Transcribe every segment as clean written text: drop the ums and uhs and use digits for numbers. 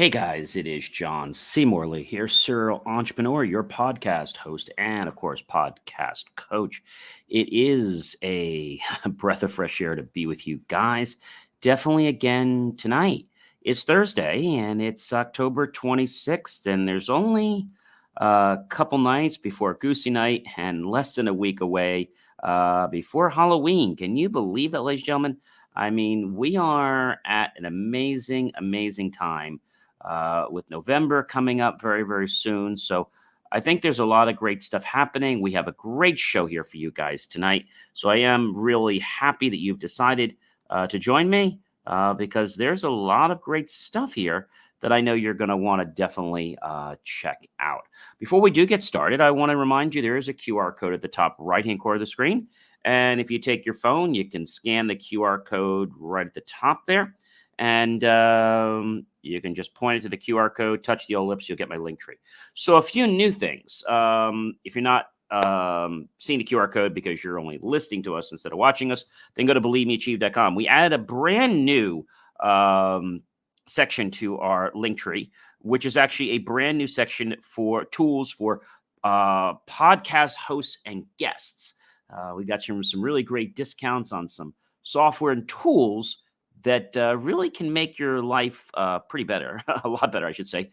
Hey guys, it is John C. Morley here, serial entrepreneur, your podcast host, and of course, podcast coach. It is a breath of fresh air to be with you guys. Definitely again tonight. It's Thursday and it's October 26th, and there's only a couple nights before Goosey Night and less than a week away before Halloween. Can you believe that, ladies and gentlemen? I mean, we are at an amazing time with November coming up very, very soon. So I think there's a lot of great stuff happening. We have a great show here for you guys tonight. So I am really happy that you've decided to join me because there's a lot of great stuff here that I know you're going to want to definitely check out. Before we do get started, I want to remind you there is a QR code at the top right-hand corner of the screen. And if you take your phone, you can scan the QR code right at the top there. And you can just point it to the QR code, touch the ellipse, you'll get my link tree. So a few new things. If you're not seeing the QR code because you're only listening to us instead of watching us, then go to believemeachieve.com. We added a brand new section to our link tree, which is actually a brand new section for tools for podcast hosts and guests. We got you some really great discounts on some software and tools that really can make your life pretty better, a lot better, I should say,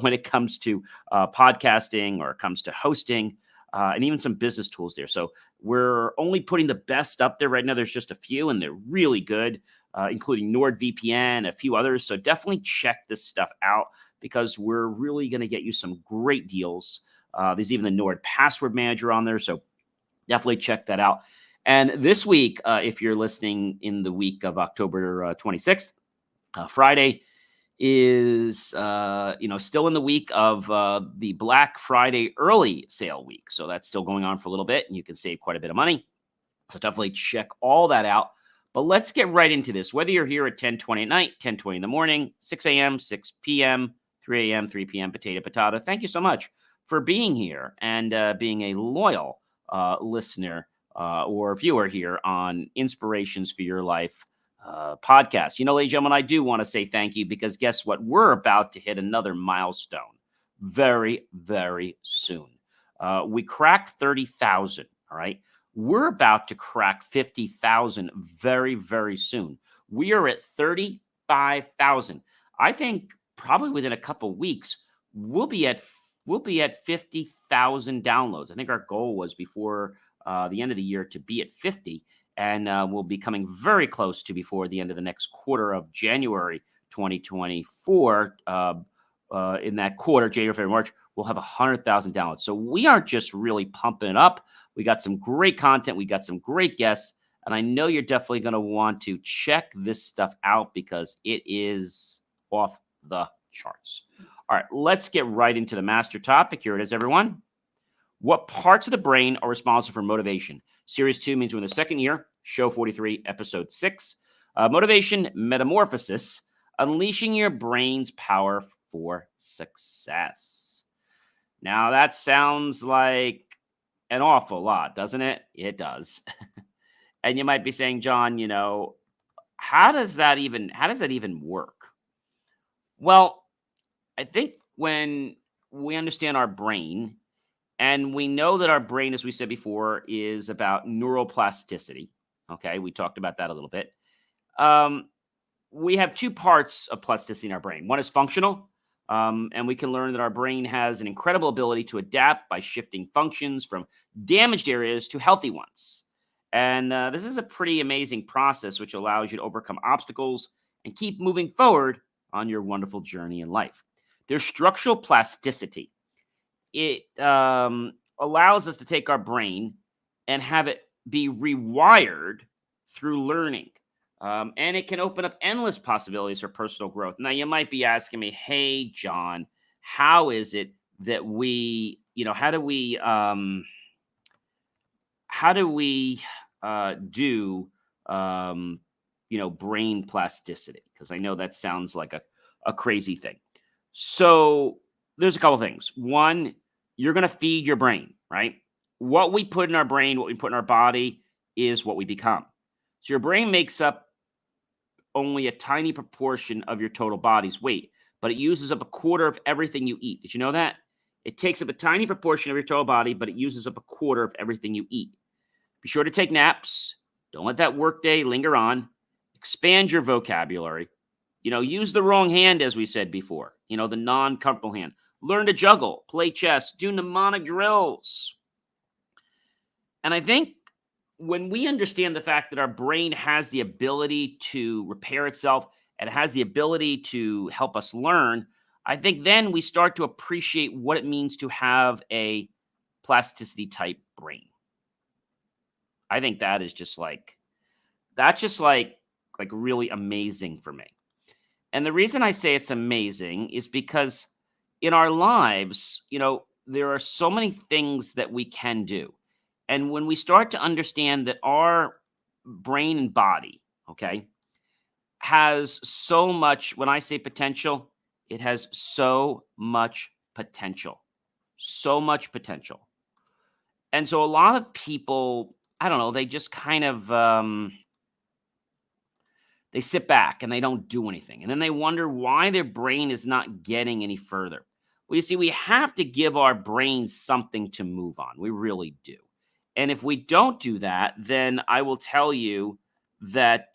when it comes to podcasting or it comes to hosting and even some business tools there. So we're only putting the best up there right now. There's just a few, and they're really good, including NordVPN, a few others. So definitely check this stuff out because we're really going to get you some great deals. There's even the Nord Password Manager on there. So definitely check that out. And this week, if you're listening in the week of October 26th, Friday is, still in the week of the Black Friday early sale week. So that's still going on for a little bit, and you can save quite a bit of money. So definitely check all that out. But let's get right into this. Whether you're here at 10:20 at night, 10:20 in the morning, 6 a.m., 6 p.m., 3 a.m., 3 p.m., potato, thank you so much for being here and being a loyal listener or viewer here on Inspirations for Your Life podcast. Ladies and gentlemen, I do want to say thank you because guess what? We're about to hit another milestone very, very soon. We cracked 30,000, all right? We're about to crack 50,000 very, very soon. We are at 35,000. I think probably within a couple weeks, we'll be at 50,000 downloads. I think our goal was before the end of the year to be at 50, and we'll be coming very close to before the end of the next quarter of January 2024. In that quarter, January, February, March, we'll have 100,000 downloads. So we are just really pumping it up. We got some great content. We got some great guests, and I know you're definitely going to want to check this stuff out because it is off the charts. All right, let's get right into the master topic. Here it is, everyone. What parts of the brain are responsible for motivation? Series 2 means we're in the second year. Show 43, episode 6. Motivation, Metamorphosis, unleashing your brain's power for success. Now, that sounds like an awful lot, doesn't it? It does. And you might be saying, John, how does that even work? Well, I think when we understand our brain, and we know that our brain, as we said before, is about neuroplasticity. Okay, we talked about that a little bit. We have two parts of plasticity in our brain. One is functional, and we can learn that our brain has an incredible ability to adapt by shifting functions from damaged areas to healthy ones. And this is a pretty amazing process which allows you to overcome obstacles and keep moving forward on your wonderful journey in life. There's structural plasticity. It allows us to take our brain and have it be rewired through learning. And it can open up endless possibilities for personal growth. Now, you might be asking me, hey, John, how is it that we, how do we do, brain plasticity? Because I know that sounds like a crazy thing. So there's a couple things. One, you're going to feed your brain, right? What we put in our brain, what we put in our body is what we become. So your brain makes up only a tiny proportion of your total body's weight, but it uses up a quarter of everything you eat. Did you know that? It takes up a tiny proportion of your total body, but it uses up a quarter of everything you eat. Be sure to take naps. Don't let that workday linger on. Expand your vocabulary. Use the wrong hand, as we said before, the non-comfortable hand. Learn to juggle, play chess, do mnemonic drills. And I think when we understand the fact that our brain has the ability to repair itself and has the ability to help us learn, I think then we start to appreciate what it means to have a plasticity type brain. I think that is just like really amazing for me. And the reason I say it's amazing is because in our lives, there are so many things that we can do. And when we start to understand that our brain and body, okay, has so much, when I say potential, it has so much potential. So much potential. And so a lot of people, I don't know, they just kind of, they sit back and they don't do anything. And then they wonder why their brain is not getting any further. Well, you see, we have to give our brain something to move on. We really do. And if we don't do that, then I will tell you that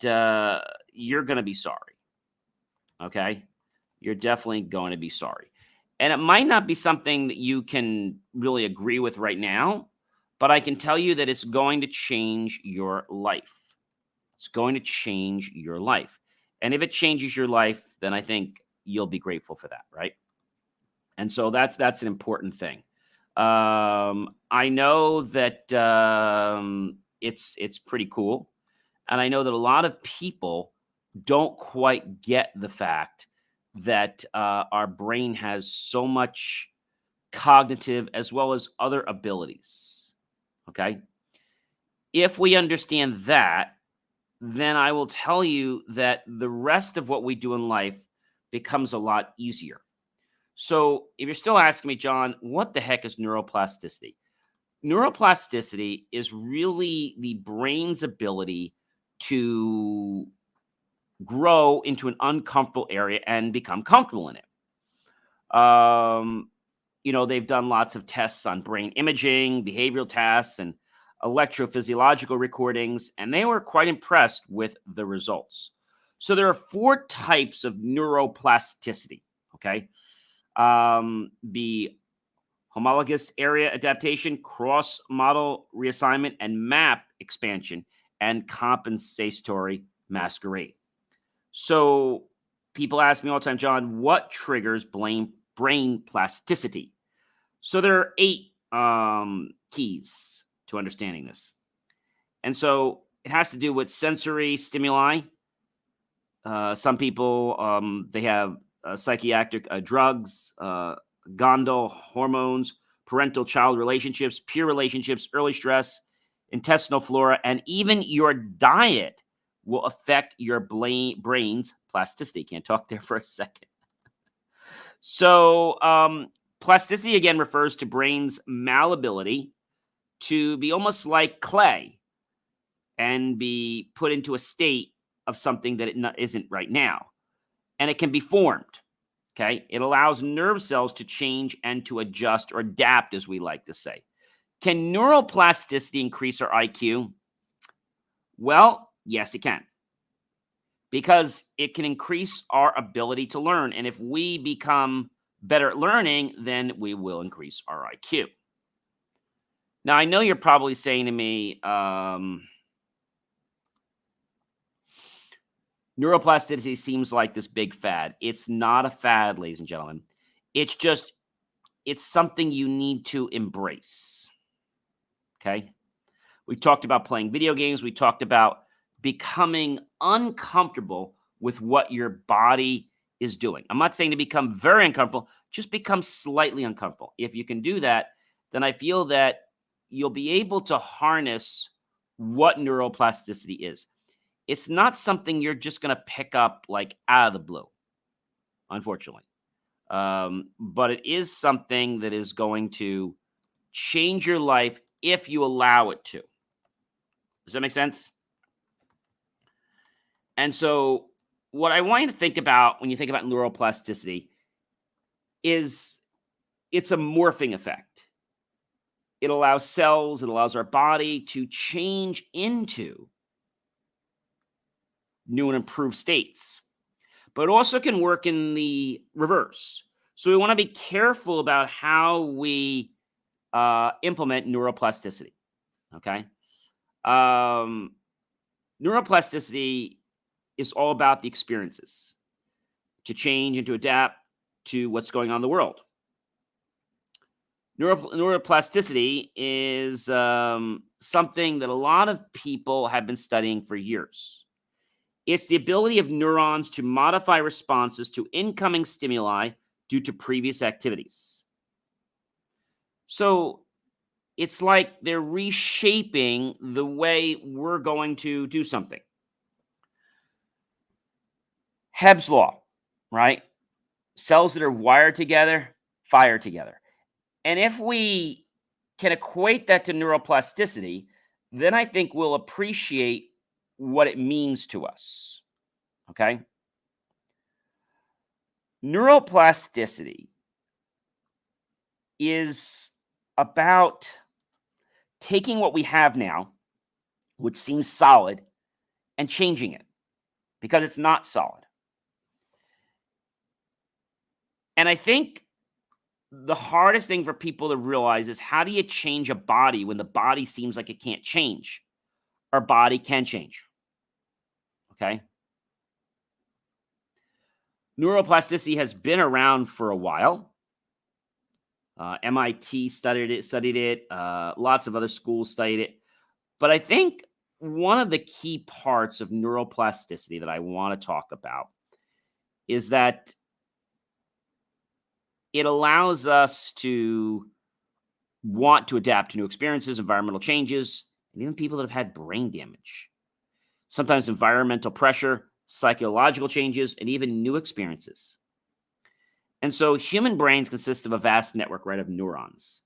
you're going to be sorry. Okay? You're definitely going to be sorry. And it might not be something that you can really agree with right now, but I can tell you that it's going to change your life. It's going to change your life. And if it changes your life, then I think you'll be grateful for that, right? And so that's an important thing. I know that it's pretty cool. And I know that a lot of people don't quite get the fact that our brain has so much cognitive as well as other abilities. Okay? If we understand that, then I will tell you that the rest of what we do in life becomes a lot easier. So if you're still asking me, John, what the heck is neuroplasticity? Neuroplasticity is really the brain's ability to grow into an uncomfortable area and become comfortable in it. They've done lots of tests on brain imaging, behavioral tests, and electrophysiological recordings, and they were quite impressed with the results. So there are 4 types of neuroplasticity, okay? The homologous area adaptation, cross-model reassignment, and map expansion, and compensatory masquerade. So people ask me all the time, John, what triggers brain plasticity? So there are 8 keys to understanding this. And so it has to do with sensory stimuli. Some people, they have psychiatric drugs, gondol hormones, parental-child relationships, peer relationships, early stress, intestinal flora, and even your diet will affect your brain's plasticity. Can't talk there for a second. So plasticity, again, refers to brain's malleability to be almost like clay and be put into a state of something that it isn't right now. And it can be formed, okay? It allows nerve cells to change and to adjust or adapt, as we like to say. Can neuroplasticity increase our IQ? Well, yes, it can. Because it can increase our ability to learn. And if we become better at learning, then we will increase our IQ. Now, I know you're probably saying to me, neuroplasticity seems like this big fad. It's not a fad, ladies and gentlemen. It's something you need to embrace. Okay? We talked about playing video games. We talked about becoming uncomfortable with what your body is doing. I'm not saying to become very uncomfortable, just become slightly uncomfortable. If you can do that, then I feel that you'll be able to harness what neuroplasticity is. It's not something you're just going to pick up like out of the blue, unfortunately. But it is something that is going to change your life if you allow it to. Does that make sense? And so what I want you to think about when you think about neuroplasticity is it's a morphing effect. It allows cells, it allows our body to change into new and improved states, but it also can work in the reverse. So we want to be careful about how we implement neuroplasticity. Okay. Um, Neuroplasticity is all about the experiences to change and to adapt to what's going on in the world. Neuroplasticity is something that a lot of people have been studying for years. It's the ability of neurons to modify responses to incoming stimuli due to previous activities. So it's like they're reshaping the way we're going to do something. Hebb's law, right? Cells that are wired together fire together. And if we can equate that to neuroplasticity, then I think we'll appreciate what it means to us. Okay? Neuroplasticity is about taking what we have now, which seems solid, and changing it because it's not solid. And I think the hardest thing for people to realize is, how do you change a body when the body seems like it can't change? Our body can change. Okay? Neuroplasticity has been around for a while. MIT studied it. Lots of other schools studied it. But I think one of the key parts of neuroplasticity that I want to talk about is that it allows us to want to adapt to new experiences, environmental changes, and even people that have had brain damage. Sometimes environmental pressure, psychological changes, and even new experiences. And so human brains consist of a vast network, right, of neurons.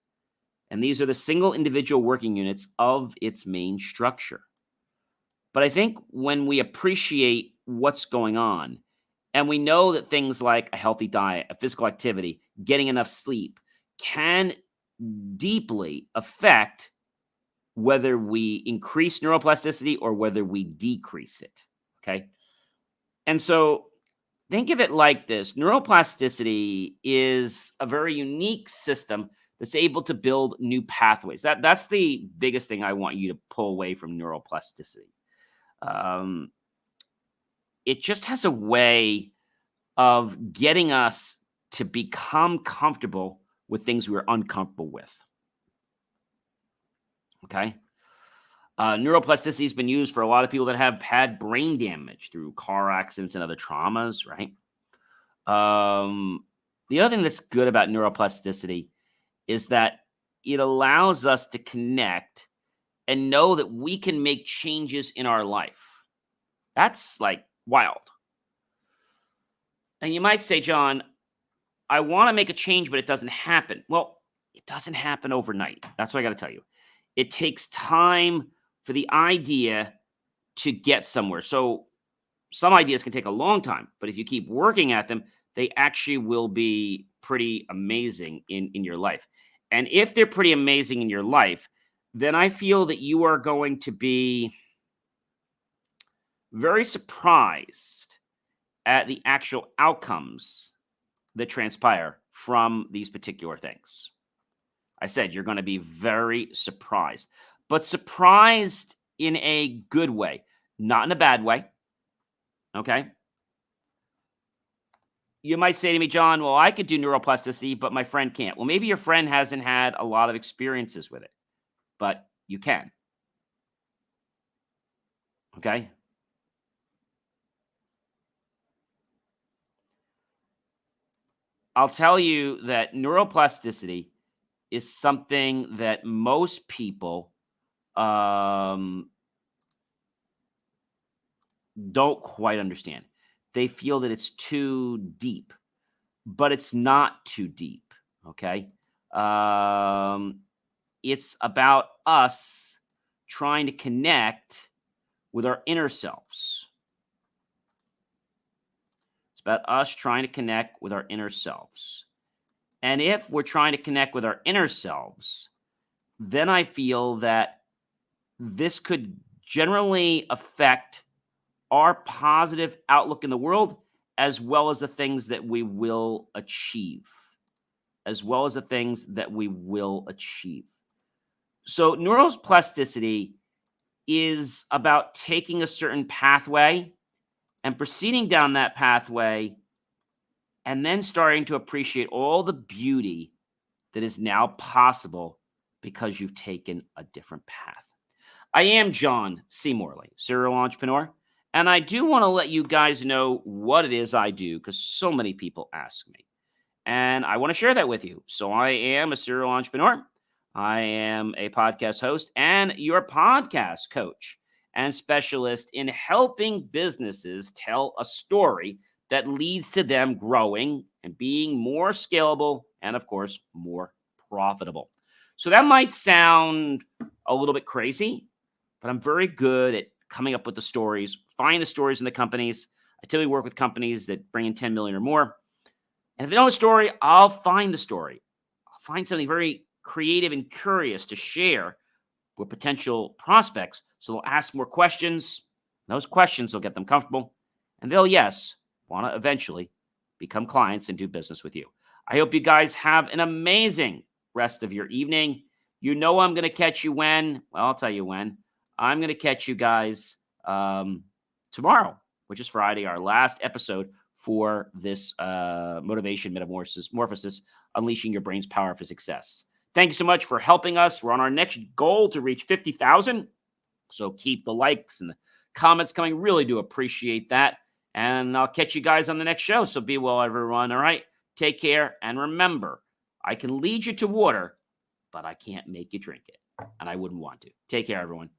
And these are the single individual working units of its main structure. But I think when we appreciate what's going on, and we know that things like a healthy diet, a physical activity, getting enough sleep can deeply affect whether we increase neuroplasticity or whether we decrease it. Okay. And so think of it like this: neuroplasticity is a very unique system that's able to build new pathways. That's the biggest thing I want you to pull away from neuroplasticity. Um, it just has a way of getting us to become comfortable with things we were uncomfortable with. Okay. Neuroplasticity has been used for a lot of people that have had brain damage through car accidents and other traumas, right? The other thing that's good about neuroplasticity is that it allows us to connect and know that we can make changes in our life. That's like wild. And you might say, John, I want to make a change, but it doesn't happen. Well, it doesn't happen overnight. That's what I got to tell you. It takes time for the idea to get somewhere. So some ideas can take a long time, but if you keep working at them, they actually will be pretty amazing in your life. And if they're pretty amazing in your life, then I feel that you are going to be very surprised at the actual outcomes that transpire from these particular things. I said you're going to be very surprised, but surprised in a good way, not in a bad way. Okay. You might say to me, John, well, I could do neuroplasticity, but my friend can't. Well, maybe your friend hasn't had a lot of experiences with it, but you can. Okay. I'll tell you that neuroplasticity is something that most people don't quite understand. They feel that it's too deep, but it's not too deep. Okay. It's about us trying to connect with our inner selves. It's about us trying to connect with our inner selves. And if we're trying to connect with our inner selves, then I feel that this could generally affect our positive outlook in the world, as well as the things that we will achieve. As well as the things that we will achieve. So, neuroplasticity is about taking a certain pathway and proceeding down that pathway, and then starting to appreciate all the beauty that is now possible because you've taken a different path. I am John C. Morley, serial entrepreneur, and I do want to let you guys know what it is I do because so many people ask me. And I want to share that with you. So I am a serial entrepreneur. I am a podcast host and your podcast coach and specialist in helping businesses tell a story that leads to them growing and being more scalable and, of course, more profitable. So that might sound a little bit crazy, but I'm very good at coming up with the stories, finding the stories in the companies. I typically work with companies that bring in 10 million or more. And if they don't have a story, I'll find the story. I'll find something very creative and curious to share with potential prospects. So they'll ask more questions. Those questions will get them comfortable. And they'll, yes, want to eventually become clients and do business with you. I hope you guys have an amazing rest of your evening. You know I'm going to catch you when? Well, I'll tell you when. I'm going to catch you guys tomorrow, which is Friday, our last episode for this Motivation Metamorphosis, Unleashing Your Brain's Power for Success. Thank you so much for helping us. We're on our next goal to reach 50,000. So keep the likes and the comments coming. Really do appreciate that. And I'll catch you guys on the next show. So be well, everyone. All right. Take care. And remember, I can lead you to water, but I can't make you drink it. And I wouldn't want to. Take care, everyone.